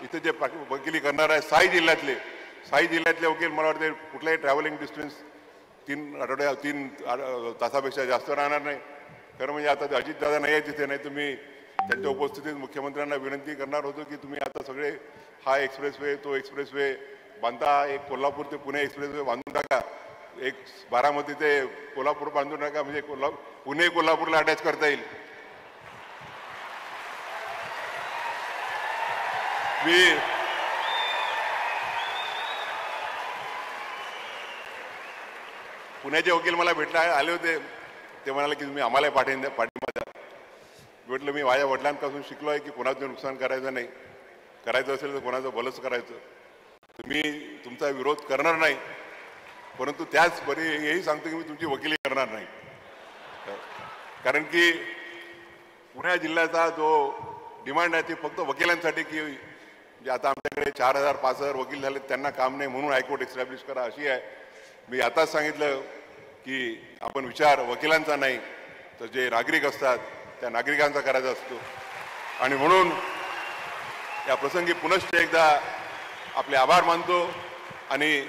इथे जे वकिली करणार आहे 6 जिल्ह्यातले वकील मला वाटते कुठलाही ट्रॅव्हलिंग डिस्टन्स 3 तासापेक्षा जास्त राहणार नाही. खरं म्हणजे आता अजितदादा नाही आहे तिथे, नाही तुम्ही त्यांच्या उपस्थितीत मुख्यमंत्र्यांना विनंती करणार होतो की तुम्ही आता सगळे हा एक्सप्रेसवे तो एक्सप्रेसवे बांधा, एक कोल्हापूर ते पुणे एक्सप्रेसवे बांधून टाका, एक बारामती ते कोल्हापूर बांधून टाका, म्हणजे पुणे कोल्हापूरला अटॅच करता येईल. पुण्याचे वकील मला आले होते, ते म्हणाले की तुम्ही आम्हाला पाठिंबा द्या. म्हटलं मी माझ्या वडिलांपासून शिकलो आहे की कोणाचं नुकसान करायचं नाही, करायचं असेल तर कोणाचं भलंच करायचं. तुम्ही तुमचा विरोध करणार नाही, परंतु त्याच बरी हेही सांगतो की मी तुमची वकिली करणार नाही. कारण की पुणे जिल्ह्याचा जो डिमांड आहे ती फक्त वकिलांसाठी की म्हणजे आता आमच्याकडे 4000-5000 वकील झाले, त्यांना काम नाही म्हणून हायकोर्ट एस्टॅब्लिश करा अशी आहे. मी आताच सांगितलं की आपण विचार वकिलांचा नाही तर जे नागरिक असतात त्या नागरिकांचा करायचा असतो. आणि म्हणून या प्रसंगी पुनश्च एकदा आपले आभार मानतो आणि